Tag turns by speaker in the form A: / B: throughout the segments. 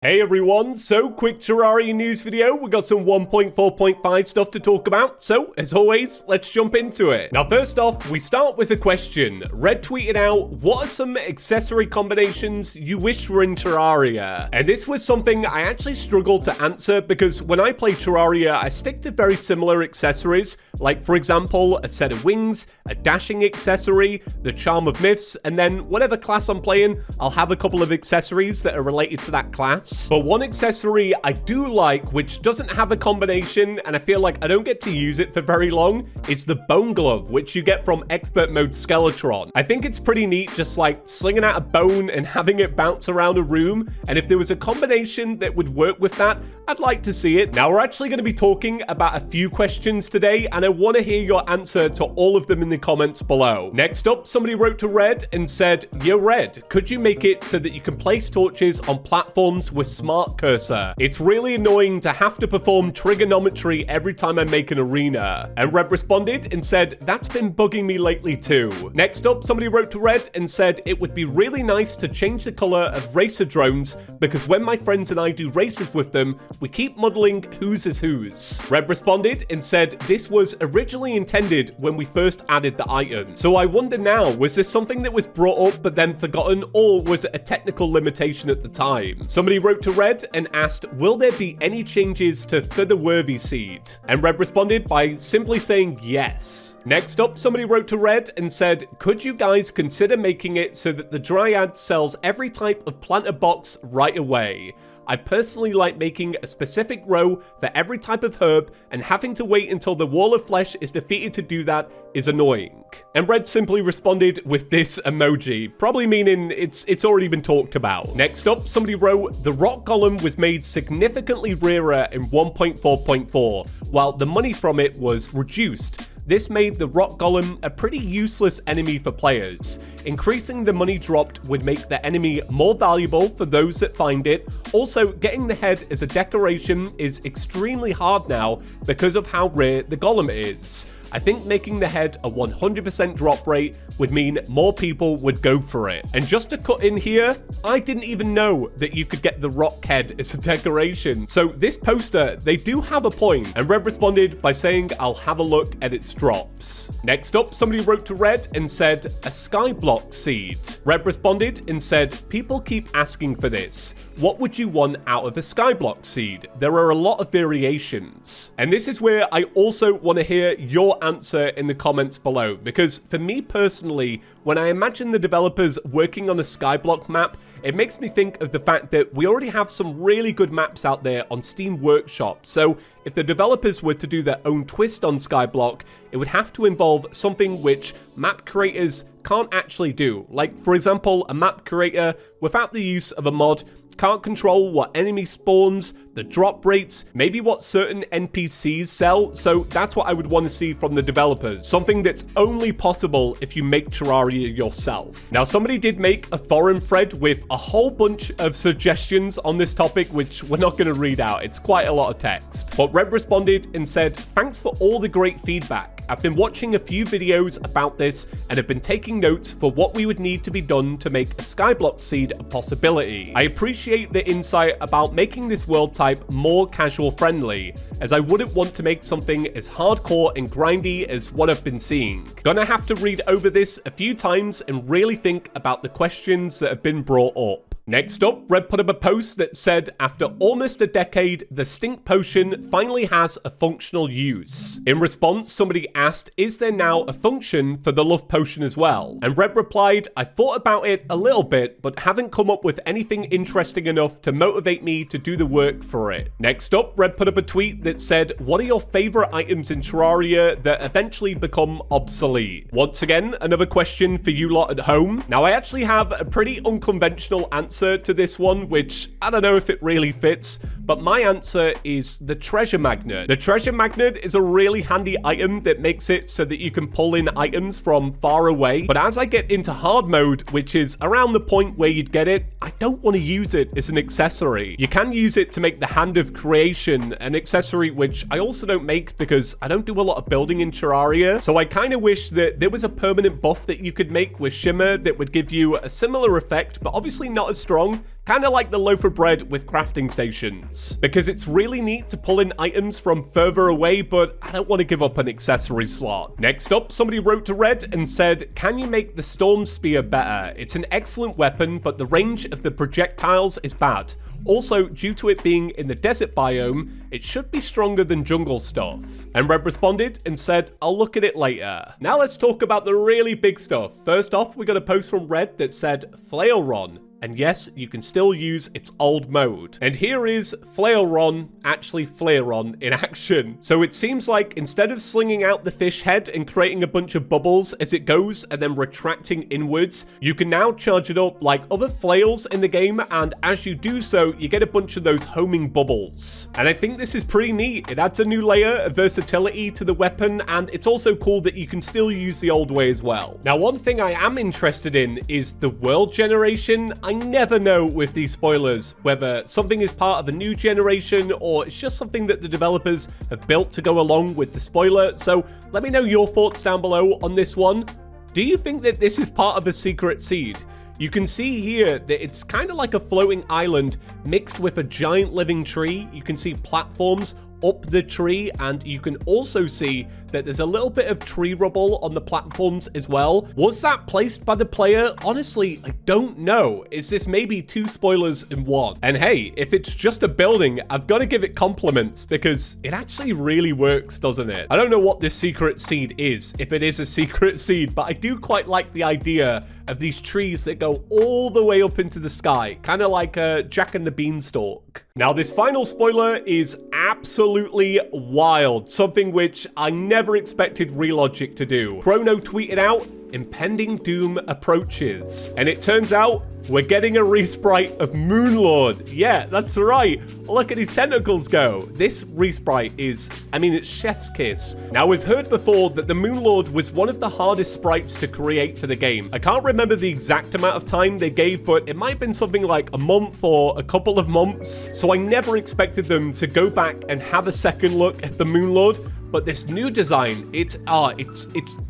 A: Hey everyone, so quick Terraria news video. We got some 1.4.5 stuff to talk about, so as always, let's jump into it. Now first off, we start with a question. Red tweeted out, what are some accessory combinations you wish were in Terraria? And this was something I actually struggled to answer because when I play Terraria, I stick to very similar accessories, like for example, a set of wings, a dashing accessory, the charm of myths, and then whatever class I'm playing, I'll have a couple of accessories that are related to that class. But one accessory I do like, which doesn't have a combination, and I feel like I don't get to use it for very long, is the bone glove, which you get from expert mode Skeletron. I think it's pretty neat just like slinging out a bone and having it bounce around a room, and if there was a combination that would work with that, I'd like to see it. Now we're actually going to be talking about a few questions today, and I want to hear your answer to all of them in the comments below. Next up, somebody wrote to Red and said, "Yo Red, could you make it so that you can place torches on platforms with smart cursor? It's really annoying to have to perform trigonometry every time I make an arena." And Red responded and said, "That's been bugging me lately too." Next up, somebody wrote to Red and said, "It would be really nice to change the color of racer drones because when my friends and I do races with them, we keep muddling whose is whose." Red responded and said, "This was originally intended when we first added the item. So I wonder now, was this something that was brought up but then forgotten, or was it a technical limitation at the time?" Somebody wrote to Red and asked, "Will there be any changes to the worthy seed?" And Red responded by simply saying yes. Next up, somebody wrote to Red and said, "Could you guys consider making it so that the Dryad sells every type of planter box right away? I personally like making a specific row for every type of herb, and having to wait until the wall of flesh is defeated to do that is annoying." And Red simply responded with this emoji, probably meaning it's already been talked about. Next up, somebody wrote, "The rock golem was made significantly rarer in 1.4.4, while the money from it was reduced. This made the rock golem a pretty useless enemy for players. Increasing the money dropped would make the enemy more valuable for those that find it. Also, getting the head as a decoration is extremely hard now because of how rare the golem is. I think making the head a 100% drop rate would mean more people would go for it." And just to cut in here, I didn't even know that you could get the rock head as a decoration. So this poster, they do have a point. And Red responded by saying, "I'll have a look at its drops." Next up, somebody wrote to Red and said, "A skyblock seed." Red responded and said, "People keep asking for this. What would you want out of a skyblock seed? There are a lot of variations." And this is where I also want to hear your answer in the comments below, because for me personally, when I imagine the developers working on a skyblock map, it makes me think of the fact that we already have some really good maps out there on Steam Workshop. So if the developers were to do their own twist on skyblock, it would have to involve something which map creators can't actually do. Like for example, a map creator without the use of a mod can't control what enemy spawns, the drop rates, maybe what certain NPCs sell. So that's what I would want to see from the developers. Something that's only possible if you make Terraria yourself. Now, somebody did make a forum thread with a whole bunch of suggestions on this topic, which we're not going to read out. It's quite a lot of text. But Red responded and said, "Thanks for all the great feedback. I've been watching a few videos about this and have been taking notes for what we would need to be done to make a skyblock seed a possibility. I appreciate the insight about making this world type more casual friendly, as I wouldn't want to make something as hardcore and grindy as what I've been seeing. Gonna have to read over this a few times and really think about the questions that have been brought up." Next up, Red put up a post that said, "After almost a decade, the stink potion finally has a functional use." In response, somebody asked, "Is there now a function for the love potion as well?" And Red replied, "I thought about it a little bit, but haven't come up with anything interesting enough to motivate me to do the work for it." Next up, Red put up a tweet that said, "What are your favorite items in Terraria that eventually become obsolete?" Once again, another question for you lot at home. Now, I actually have a pretty unconventional answer to this one, which I don't know if it really fits, but my answer is the treasure magnet. The treasure magnet is a really handy item that makes it so that you can pull in items from far away, but as I get into hard mode, which is around the point where you'd get it, I don't want to use it as an accessory. You can use it to make the Hand of Creation, an accessory which I also don't make because I don't do a lot of building in Terraria, so I kind of wish that there was a permanent buff that you could make with Shimmer that would give you a similar effect, but obviously not as strong, kind of like the loaf of bread with crafting stations, because it's really neat to pull in items from further away, but I don't want to give up an accessory slot. Next up, somebody wrote to Red and said, can you make the storm spear better? It's an excellent weapon, but the range of the projectiles is bad. Also, due to it being in the desert biome, it should be stronger than jungle stuff. And Red responded and said, I'll look at it later. Now let's talk about the really big stuff. First off, we got a post from Red that said, Flailron. And yes, you can still use its old mode. And here is Flailron, actually Flairon, in action. So it seems like instead of slinging out the fish head and creating a bunch of bubbles as it goes and then retracting inwards, you can now charge it up like other flails in the game, and as you do so, you get a bunch of those homing bubbles. And I think this is pretty neat. It adds a new layer of versatility to the weapon, and it's also cool that you can still use the old way as well. Now, one thing I am interested in is the world generation. I never know with these spoilers whether something is part of a new generation or it's just something that the developers have built to go along with the spoiler. So let me know your thoughts down below on this one. Do you think that this is part of a secret seed? You can see here that it's kind of like a floating island mixed with a giant living tree. You can see platforms up the tree, and you can also see that there's a little bit of tree rubble on the platforms as well. Was that placed by the player? Honestly, I don't know. Is this maybe two spoilers in one? And hey, if it's just a building, I've got to give it compliments because it actually really works, doesn't it? I don't know what this secret seed is, if it is a secret seed, but I do quite like the idea of these trees that go all the way up into the sky, kind of like Jack and the Beanstalk. Now, this final spoiler is absolutely wild, something which I never expected Relogic to do. Chrono tweeted out, impending doom approaches. And it turns out we're getting a resprite of Moonlord. Yeah, that's right. Look at his tentacles go. This resprite is, I mean, it's chef's kiss. Now, we've heard before that the Moonlord was one of the hardest sprites to create for the game. I can't remember the exact amount of time they gave, but it might have been something like a month or a couple of months. So I never expected them to go back and have a second look at the Moonlord. But this new design, it's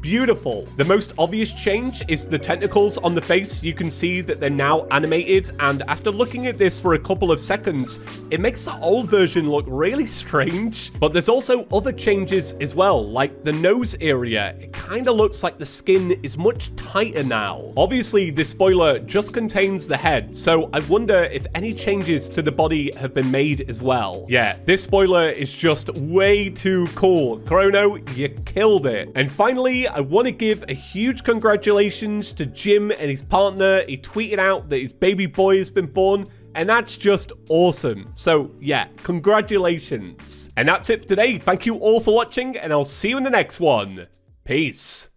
A: beautiful. The most obvious change is the tentacles on the face. You can see that they're now animated, and after looking at this for a couple of seconds, it makes the old version look really strange. But there's also other changes as well, like the nose area. It kind of looks like the skin is much tighter now. Obviously, this spoiler just contains the head, so I wonder if any changes to the body have been made as well. Yeah, this spoiler is just way too cool. Chrono, you killed it. And finally, I want to give a huge congratulations to Jim and his partner. He tweeted out that his baby boy has been born, and that's just awesome. So yeah, congratulations. And that's it for today. Thank you all for watching, and I'll see you in the next one. Peace.